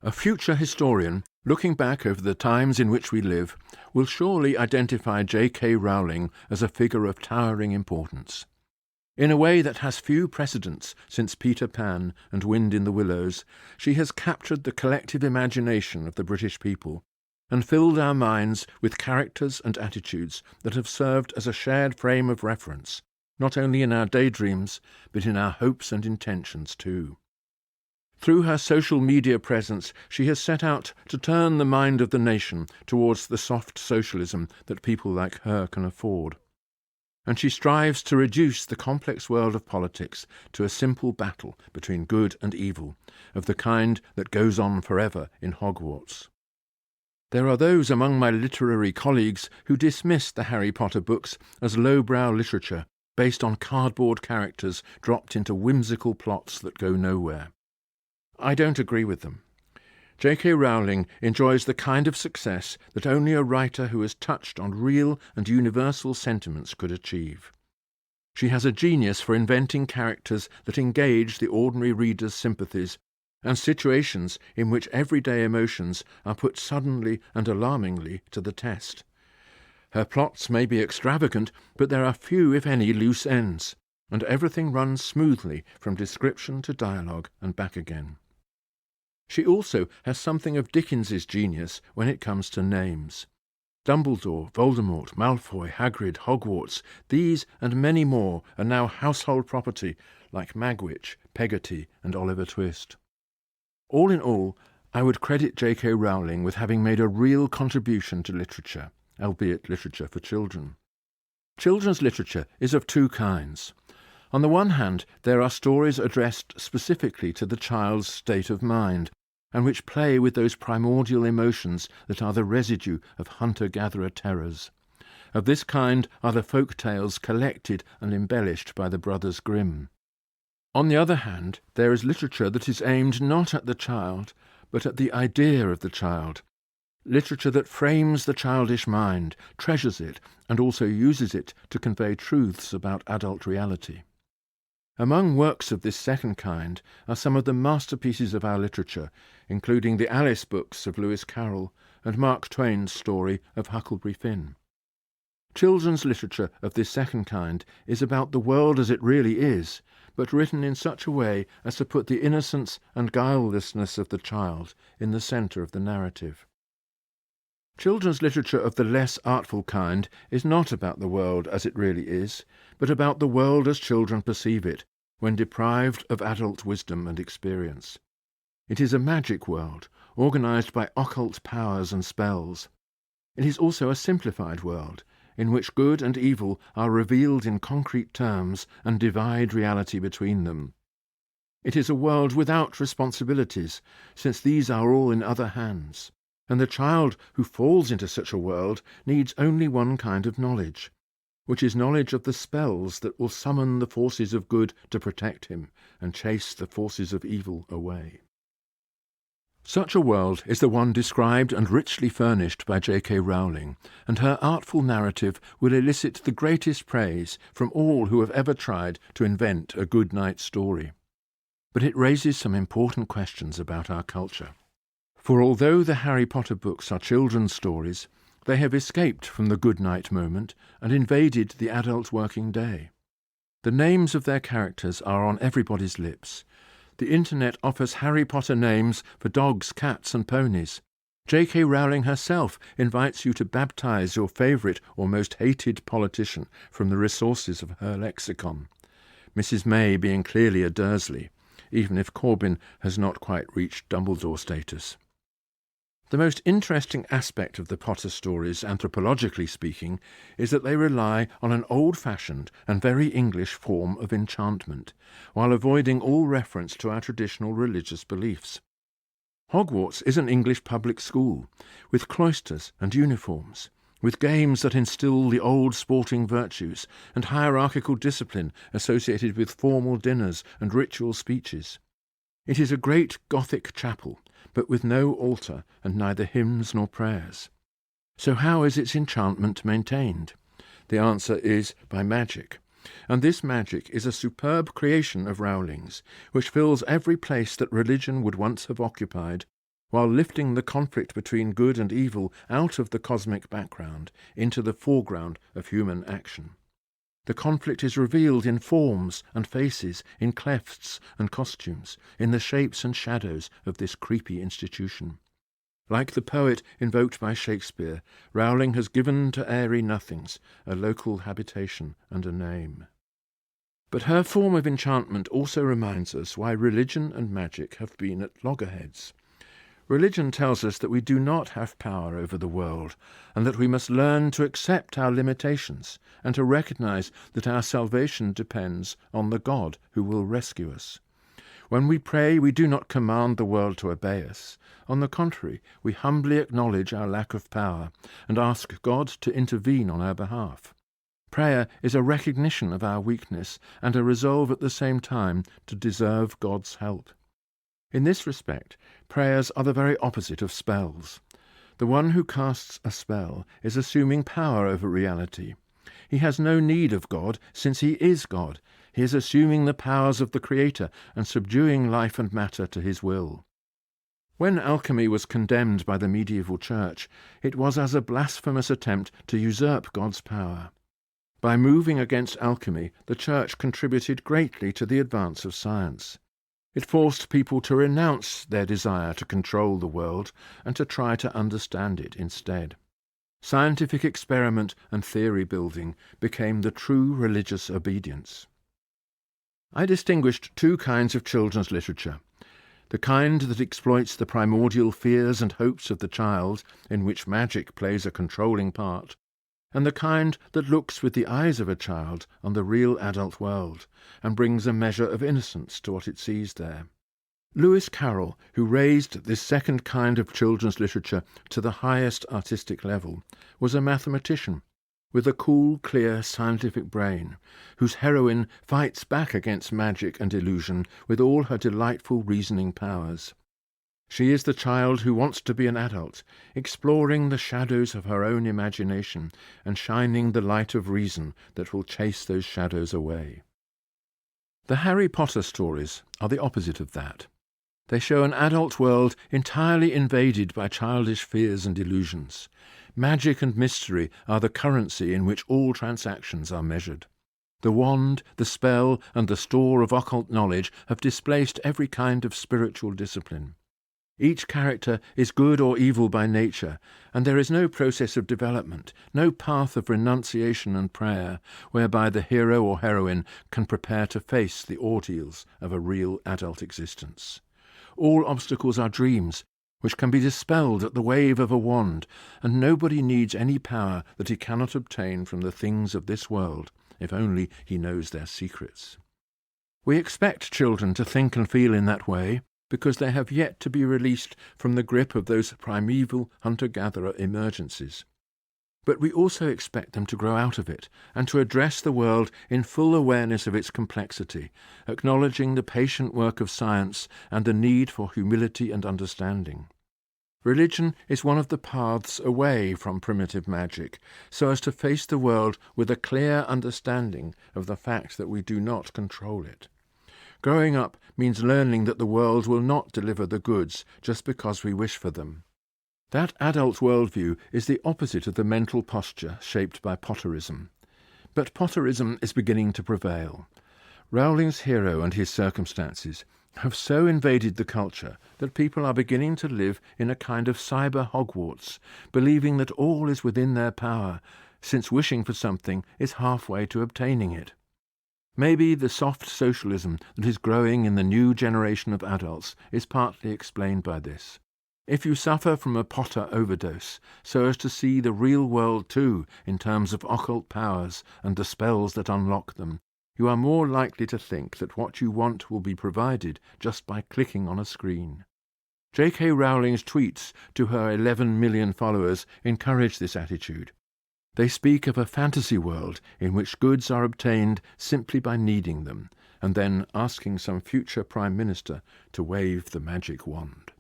A future historian, looking back over the times in which we live, will surely identify J.K. Rowling as a figure of towering importance. In a way that has few precedents since Peter Pan and Wind in the Willows, she has captured the collective imagination of the British people and filled our minds with characters and attitudes that have served as a shared frame of reference, not only in our daydreams, but in our hopes and intentions too. Through her social media presence, she has set out to turn the mind of the nation towards the soft socialism that people like her can afford. And she strives to reduce the complex world of politics to a simple battle between good and evil, of the kind that goes on forever in Hogwarts. There are those among my literary colleagues who dismiss the Harry Potter books as lowbrow literature based on cardboard characters dropped into whimsical plots that go nowhere. I don't agree with them. J.K. Rowling enjoys the kind of success that only a writer who has touched on real and universal sentiments could achieve. She has a genius for inventing characters that engage the ordinary reader's sympathies and situations in which everyday emotions are put suddenly and alarmingly to the test. Her plots may be extravagant, but there are few, if any, loose ends, and everything runs smoothly from description to dialogue and back again. She also has something of Dickens's genius when it comes to names. Dumbledore, Voldemort, Malfoy, Hagrid, Hogwarts, these and many more are now household property, like Magwitch, Peggotty and Oliver Twist. All in all, I would credit J.K. Rowling with having made a real contribution to literature, albeit literature for children. Children's literature is of two kinds. On the one hand, there are stories addressed specifically to the child's state of mind, and which play with those primordial emotions that are the residue of hunter-gatherer terrors. Of this kind are the folk tales collected and embellished by the Brothers Grimm. On the other hand, there is literature that is aimed not at the child, but at the idea of the child, literature that frames the childish mind, treasures it, and also uses it to convey truths about adult reality. Among works of this second kind are some of the masterpieces of our literature, including the Alice books of Lewis Carroll and Mark Twain's story of Huckleberry Finn. Children's literature of this second kind is about the world as it really is, but written in such a way as to put the innocence and guilelessness of the child in the centre of the narrative. Children's literature of the less artful kind is not about the world as it really is, but about the world as children perceive it, when deprived of adult wisdom and experience. It is a magic world, organised by occult powers and spells. It is also a simplified world, in which good and evil are revealed in concrete terms and divide reality between them. It is a world without responsibilities, since these are all in other hands, and the child who falls into such a world needs only one kind of knowledge, which is knowledge of the spells that will summon the forces of good to protect him and chase the forces of evil away. Such a world is the one described and richly furnished by J.K. Rowling, and her artful narrative will elicit the greatest praise from all who have ever tried to invent a good night story. But it raises some important questions about our culture. For although the Harry Potter books are children's stories, they have escaped from the good night moment and invaded the adult working day. The names of their characters are on everybody's lips. The internet offers Harry Potter names for dogs, cats and ponies. J.K. Rowling herself invites you to baptize your favourite or most hated politician from the resources of her lexicon, Mrs. May being clearly a Dursley, even if Corbyn has not quite reached Dumbledore status. The most interesting aspect of the Potter stories, anthropologically speaking, is that they rely on an old-fashioned and very English form of enchantment, while avoiding all reference to our traditional religious beliefs. Hogwarts is an English public school, with cloisters and uniforms, with games that instil the old sporting virtues and hierarchical discipline associated with formal dinners and ritual speeches. It is a great Gothic chapel, but with no altar and neither hymns nor prayers. So how is its enchantment maintained? The answer is by magic, and this magic is a superb creation of Rowling's, which fills every place that religion would once have occupied, while lifting the conflict between good and evil out of the cosmic background into the foreground of human action. The conflict is revealed in forms and faces, in clefts and costumes, in the shapes and shadows of this creepy institution. Like the poet invoked by Shakespeare, Rowling has given to airy nothings a local habitation and a name. But her form of enchantment also reminds us why religion and magic have been at loggerheads. Religion tells us that we do not have power over the world, and that we must learn to accept our limitations and to recognize that our salvation depends on the God who will rescue us. When we pray, we do not command the world to obey us. On the contrary, we humbly acknowledge our lack of power and ask God to intervene on our behalf. Prayer is a recognition of our weakness and a resolve at the same time to deserve God's help. In this respect, prayers are the very opposite of spells. The one who casts a spell is assuming power over reality. He has no need of God, since he is God. He is assuming the powers of the Creator and subduing life and matter to his will. When alchemy was condemned by the medieval church, it was as a blasphemous attempt to usurp God's power. By moving against alchemy, the church contributed greatly to the advance of science. It forced people to renounce their desire to control the world and to try to understand it instead. Scientific experiment and theory building became the true religious obedience. I distinguished two kinds of children's literature: the kind that exploits the primordial fears and hopes of the child, in which magic plays a controlling part, and the kind that looks with the eyes of a child on the real adult world and brings a measure of innocence to what it sees there. Lewis Carroll, who raised this second kind of children's literature to the highest artistic level, was a mathematician with a cool, clear, scientific brain, whose heroine fights back against magic and illusion with all her delightful reasoning powers. She is the child who wants to be an adult, exploring the shadows of her own imagination and shining the light of reason that will chase those shadows away. The Harry Potter stories are the opposite of that. They show an adult world entirely invaded by childish fears and illusions. Magic and mystery are the currency in which all transactions are measured. The wand, the spell, and the store of occult knowledge have displaced every kind of spiritual discipline. Each character is good or evil by nature, and there is no process of development, no path of renunciation and prayer, whereby the hero or heroine can prepare to face the ordeals of a real adult existence. All obstacles are dreams, which can be dispelled at the wave of a wand, and nobody needs any power that he cannot obtain from the things of this world, if only he knows their secrets. We expect children to think and feel in that way, because they have yet to be released from the grip of those primeval hunter-gatherer emergencies. But we also expect them to grow out of it, and to address the world in full awareness of its complexity, acknowledging the patient work of science and the need for humility and understanding. Religion is one of the paths away from primitive magic, so as to face the world with a clear understanding of the fact that we do not control it. Growing up means learning that the world will not deliver the goods just because we wish for them. That adult worldview is the opposite of the mental posture shaped by Potterism. But Potterism is beginning to prevail. Rowling's hero and his circumstances have so invaded the culture that people are beginning to live in a kind of cyber-Hogwarts, believing that all is within their power, since wishing for something is halfway to obtaining it. Maybe the soft socialism that is growing in the new generation of adults is partly explained by this. If you suffer from a Potter overdose, so as to see the real world too in terms of occult powers and the spells that unlock them, you are more likely to think that what you want will be provided just by clicking on a screen. J.K. Rowling's tweets to her 11 million followers encourage this attitude. They speak of a fantasy world in which goods are obtained simply by needing them, and then asking some future Prime Minister to wave the magic wand.